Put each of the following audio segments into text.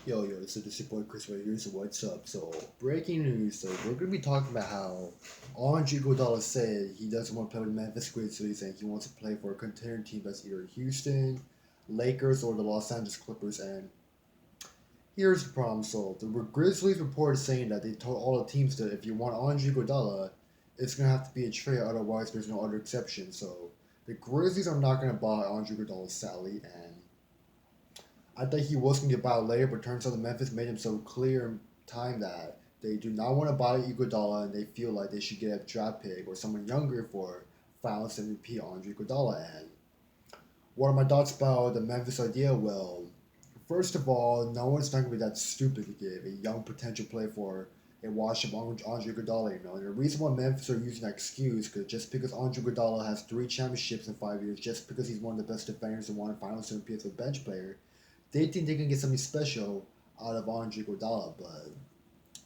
Yo, so this is your boy Chris right here, so what's up? So, breaking news, so we're going to be talking about how Andre Iguodala said he doesn't want to play with the Memphis Grizzlies and he wants to play for a contender team that's either Houston, Lakers, or the Los Angeles Clippers. And here's the problem, so the Grizzlies reported saying that they told all the teams that if you want Andre Iguodala, it's going to have to be a trade, otherwise there's no other exception. So, the Grizzlies are not going to buy Andre Iguodala, sadly, and I think he was going to get bought later, but turns out the Memphis made him so clear in time that they do not want to buy Iguodala and they feel like they should get a draft pick or someone younger for Finals MVP Andre Iguodala. And what are my thoughts about the Memphis idea? Well, first of all, no one's not going to be that stupid to give a young potential player for a washed up Andre Iguodala. And the reason why Memphis are using that excuse because just because Andre Iguodala has 3 championships in 5 years, just because he's one of the best defenders and won Finals MVP as a bench player, they think they can get something special out of Andre Iguodala, but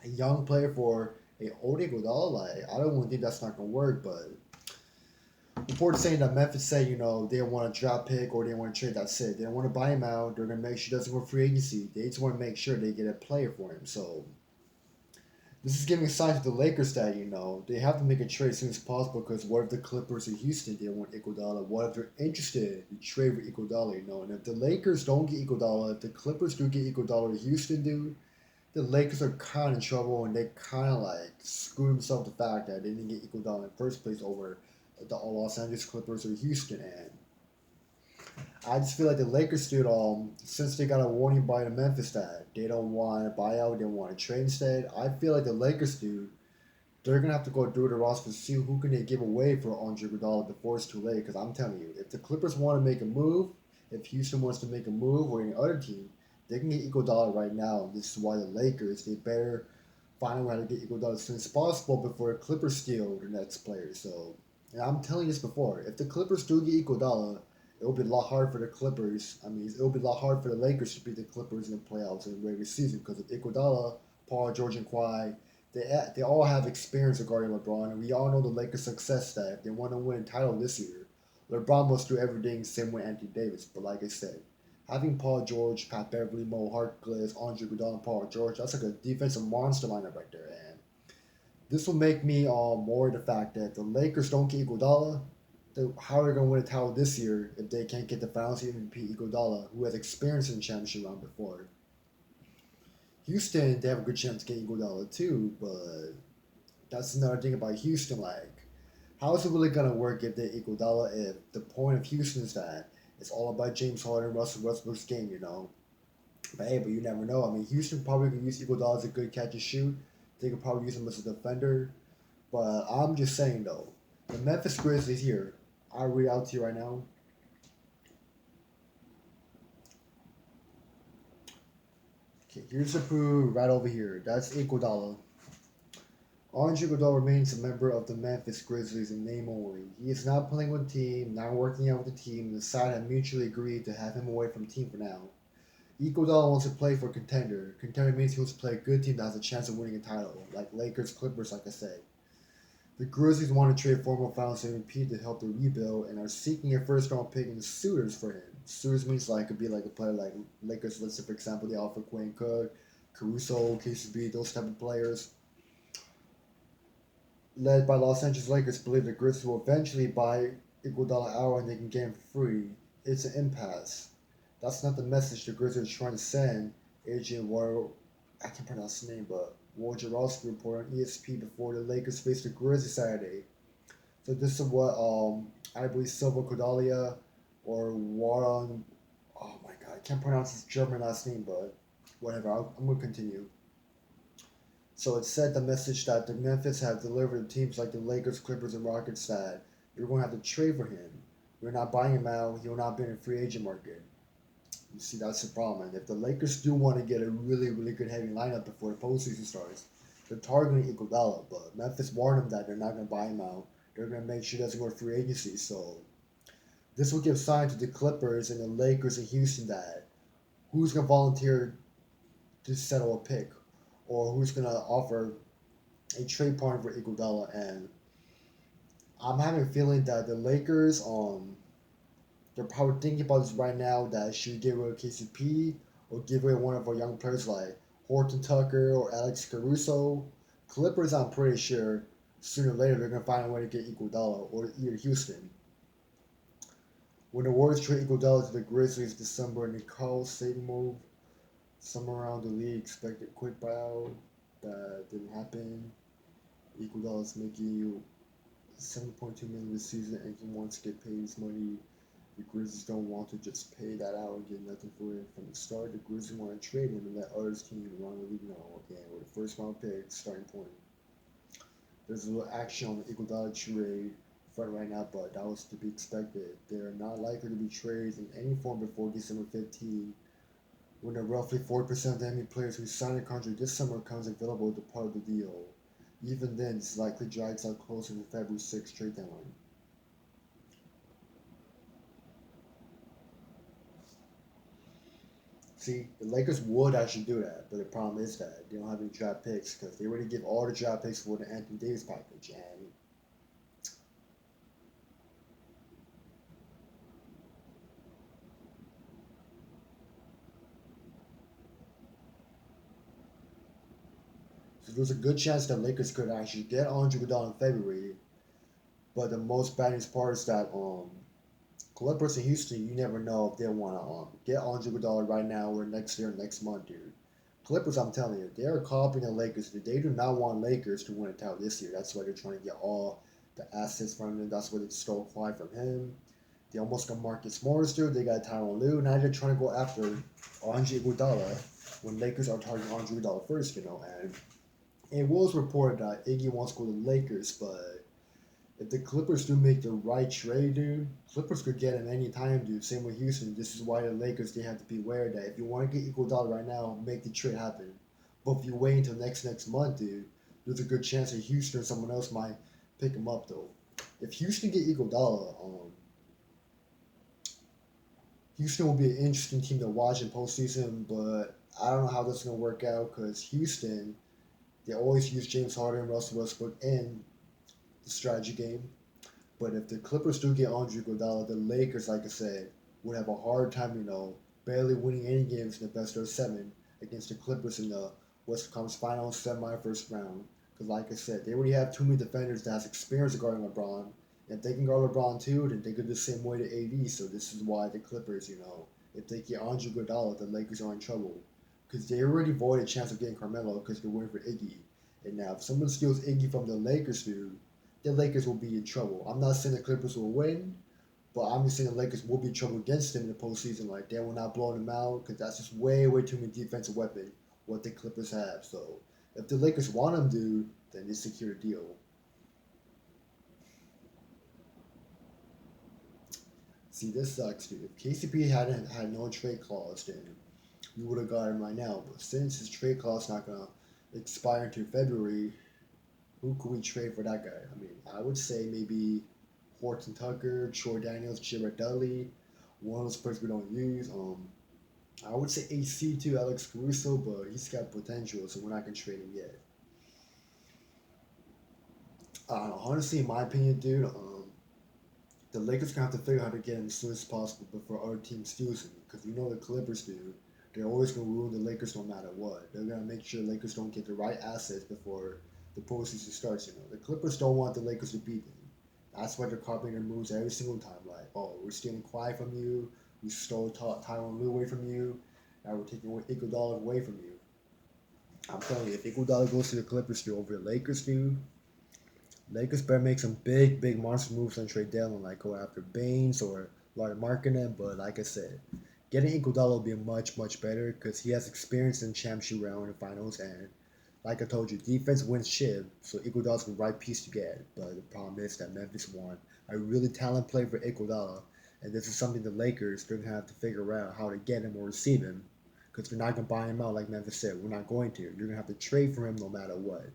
a young player for a old Iguodala, like I don't think that's not gonna work. But reports saying that Memphis say they want a draft pick or they want to trade. That's it. They don't want to buy him out. They're gonna make sure he doesn't go free agency. They just want to make sure they get a player for him. So this is giving a sign to the Lakers that they have to make a trade as soon as possible. Because what if the Clippers or Houston they want Iguodala? What if they're interested in trade for Iguodala? And if the Lakers don't get Iguodala, if the Clippers do get Iguodala, or Houston do, the Lakers are kind of in trouble and they kind of like screw themselves the fact that they didn't get Iguodala in the first place over the Los Angeles Clippers or Houston. And I just feel like the Lakers dude, since they got a warning by the Memphis that they don't want to buy out, they want to trade instead. I feel like the Lakers dude, they're gonna have to go through the roster to see who can they give away for Andre Iguodala before it's too late. Because I'm telling you, if the Clippers want to make a move, if Houston wants to make a move, or any other team, they can get Iguodala right now. This is why the Lakers they better find a way to get Iguodala as soon as possible before the Clippers steal the next player. So, and I'm telling you this before, if the Clippers do get Iguodala, it'll be a lot hard for the Clippers. I mean, it'll be a lot hard for the Lakers to beat the Clippers in the playoffs in the regular season because of Iguodala, Paul George, and Kawhi. They all have experience regarding LeBron, and we all know the Lakers' success that if they want to win a title this year, LeBron must do everything same way Anthony Davis. But like I said, having Paul George, Pat Beverly, Mo Harkless, Andre Iguodala, and Paul George, that's like a defensive monster lineup right there. And this will make me more the fact that the Lakers don't get Iguodala, how are they going to win a title this year if they can't get the Finals MVP Iguodala, who has experience in the championship round before? Houston, they have a good chance to get Iguodala too, but that's another thing about Houston. Like, how is it really going to work if they Iguodala if the point of Houston is that it's all about James Harden, Russell Westbrook's game? But hey, but you never know. I mean, Houston probably could use Iguodala as a good catch and shoot. They could probably use him as a defender. But I'm just saying though, the Memphis Grizzlies here, I'll read out to you right now. Okay, here's the proof right over here. That's Iguodala. Andre Iguodala remains a member of the Memphis Grizzlies in name only. He is not playing with the team, not working out with the team, and the side have mutually agreed to have him away from the team for now. Iguodala wants to play for a contender. Contender means he wants to play a good team that has a chance of winning a title, like Lakers, Clippers, like I said. The Grizzlies want to trade former Finals MVP to help the rebuild and are seeking a first round pick in the suitors for him. Suitors means like could be like a player like Lakers. Let's say for example they offer Quinn Cook, Caruso, KCB, those type of players. Led by Los Angeles Lakers, believe the Grizzlies will eventually buy Iguodala out and they can get him free. It's an impasse. That's not the message the Grizzlies are trying to send. Agent War, I can't pronounce his name, but Wojciechowski reported on ESP before the Lakers faced the Grizzlies Saturday. So this is what I believe Silva Kodalia or Warren. Oh my God, I can't pronounce his German last name, but whatever. I'm gonna continue. So it said the message that the Memphis have delivered to teams like the Lakers, Clippers, and Rockets that you're going to have to trade for him. We're not buying him out. He will not be in a free agent market. You see, that's the problem. And if the Lakers do want to get a really, really good heavy lineup before the postseason starts, they're targeting Iguodala. But Memphis warned them that they're not going to buy him out. They're going to make sure he doesn't go to free agency. So this will give sign to the Clippers and the Lakers and Houston that who's going to volunteer to settle a pick or who's going to offer a trade partner for Iguodala. And I'm having a feeling that the Lakers, they're probably thinking about this right now that should get rid of KCP or give away one of our young players like Horton Tucker or Alex Caruso. Clippers, I'm pretty sure sooner or later they're gonna find a way to get Iguodala or either Houston. When the Warriors trade Iguodala to the Grizzlies December and the Carl Sadie move, some around the league expected quick buyout. That didn't happen. Iguodala is making 7.2 million this season, and he wants to get paid his money. The Grizzlies don't want to just pay that out and get nothing for it from the start. The Grizzlies want to trade him and let others teams around the league know. Again, with a first round pick starting point. There's a little action on the Iguodala trade front right now, but that was to be expected. They're not likely to be traded in any form before December 15th, when the roughly 40% of the NBA players who signed a contract this summer comes available to part of the deal. Even then, this likely drags out closer to February 6th trade deadline. See, the Lakers would actually do that, but the problem is that they don't have any draft picks because they already give all the draft picks for the Anthony Davis package, and so there's a good chance that Lakers could actually get Andre Iguodala in February. But the most bad news part is that Clippers in Houston, you never know if they want to get Andre Iguodala right now or next year, next month, dude. Clippers, I'm telling you, they are copying the Lakers. They do not want Lakers to win a title this year. That's why they're trying to get all the assets from him. That's why they stole Kawhi from him. They almost got Marcus Morris, dude. They got Tyronn Lue. Now they're trying to go after Andre Iguodala when Lakers are targeting Andre Iguodala first, And it was reported that Iggy wants to go to the Lakers, but if the Clippers do make the right trade, dude, Clippers could get him anytime, dude. Same with Houston. This is why the Lakers they have to be aware that if you want to get Iguodala right now, make the trade happen. But if you wait until next month, dude, there's a good chance that Houston or someone else might pick him up though. If Houston get Iguodala, Houston will be an interesting team to watch in postseason. But I don't know how that's gonna work out because Houston they always use James Harden, Russell Westbrook in the strategy game. But if the Clippers do get Andre Iguodala, the Lakers, like I said, would have a hard time, barely winning any games in the best of seven against the Clippers in the Western Conference Finals, semi, first round. Because, like I said, they already have too many defenders that has experience guarding LeBron. And if they can guard LeBron too, then they could do the same way to AD. So this is why the Clippers, if they get Andre Iguodala, the Lakers are in trouble. Because they already voided a chance of getting Carmelo because they're waiting for Iggy. And now, if someone steals Iggy from the Lakers, dude, the Lakers will be in trouble. I'm not saying the Clippers will win, but I'm just saying the Lakers will be in trouble against them in the postseason. Like they will not blow them out because that's just way too many defensive weapon what the Clippers have. So if the Lakers want them to, then they secure a deal. See, this sucks, dude. If KCP hadn't had no trade clause, then we would have got him right now. But since his trade clause not gonna expire until February, who could we trade for that guy? I mean, I would say maybe Horton Tucker, Troy Daniels, Jared Dudley, one of those players we don't use. I would say AC too, Alex Caruso, but he's got potential, so we're not gonna trade him yet. Honestly, in my opinion, dude, the Lakers gonna have to figure out how to get him as soon as possible before other teams steals him, because you know the Clippers do. They're always gonna ruin the Lakers no matter what. They're gonna make sure the Lakers don't get the right assets before the postseason starts. The Clippers don't want the Lakers to beat them. That's why they're copying their moves every single time. Like, oh, we're stealing Kawhi from you. We stole Tyronn Lue away from you. Now we're taking Iguodala away from you. I'm telling you, if Iguodala goes to the Clippers to over the Lakers, dude, Lakers better make some big monster moves on trade deadline, like go after Baines or Larry Markkinen. But like I said, getting Iguodala will be much better because he has experience in championship round and finals, and like I told you, defense wins ship, so Iguodala's the right piece to get. But the problem is that Memphis won a really talented player for Iguodala, and this is something the Lakers they're gonna have to figure out how to get him or receive him, because they're not gonna buy him out like Memphis said. We're not going to. You're gonna have to trade for him no matter what.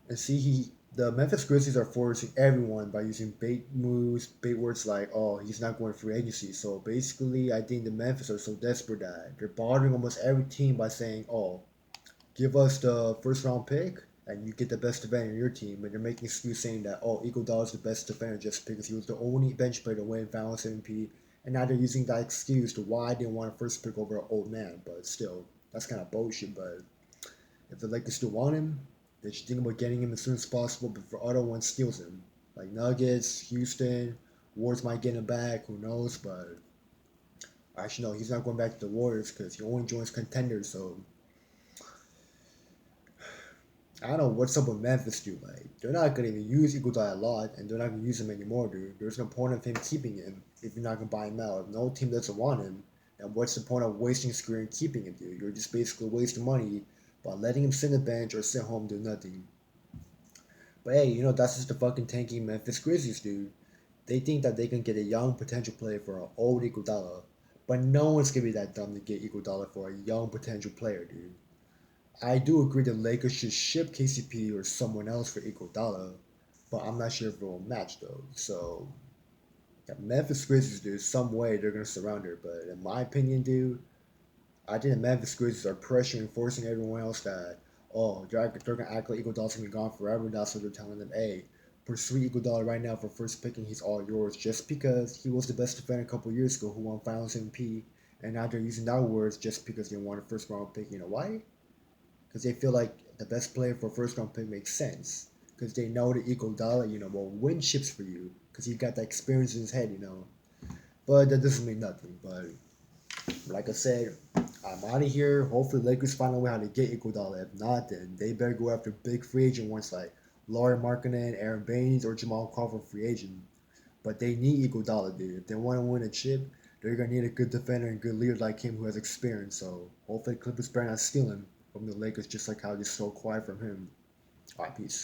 And see, the Memphis Grizzlies are forcing everyone by using bait moves, bait words like, "Oh, he's not going free agency." So basically, I think the Memphis are so desperate that they're bothering almost every team by saying, "Oh, give us the first round pick, and you get the best defender in your team." And they're making excuse saying that, "Oh, Iguodala is the best defender just because he was the only bench player to win Finals MVP And now they're using that excuse to why they want a first pick over an old man. But still, that's kind of bullshit. But if the Lakers still want him, they should think about getting him as soon as possible before other one steals him. Like Nuggets, Houston, Warriors might get him back. Who knows? But actually, no, he's not going back to the Warriors because he only joins contenders. So I don't know what's up with Memphis, dude. Like, they're not gonna even use Iguodala a lot, and they're not gonna use him anymore, dude. There's no point of him keeping him if you're not gonna buy him out. If no team doesn't want him, then what's the point of wasting his career and keeping him, dude? You're just basically wasting money by letting him sit on the bench or sit home do nothing. But hey, that's just the fucking tanking Memphis Grizzlies, dude. They think that they can get a young potential player for an old Iguodala, but no one's gonna be that dumb to get Iguodala for a young potential player, dude. I do agree the Lakers should ship KCP or someone else for Iguodala, but I'm not sure if it will match though. So yeah, Memphis Grizzlies, dude, some way they're gonna surround her. But in my opinion, dude, I think the Memphis Grizzlies are pressuring, forcing everyone else that they're gonna act like Iguodala's gonna be gone forever. That's what they're telling them. Hey, pursue Iguodala right now for first picking. He's all yours, just because he was the best defender a couple years ago who won Finals MVP, and now they're using that words just because they want a first round pick. You know why? Because they feel like the best player for first round pick makes sense. Because they know the Iguodala, will win chips for you. Because he got that experience in his head. But that doesn't mean nothing. But like I said, I'm out of here. Hopefully, Lakers find a way how to get Iguodala. If not, then they better go after big free agent ones like Laurie Markkinen, Aaron Baines, or Jamal Crawford free agent. But they need Iguodala, dude. If they want to win a chip, they're gonna need a good defender and good leader like him who has experience. So hopefully, Clippers better not steal him from the Lakers, just like how they stole quiet from him. All right, peace.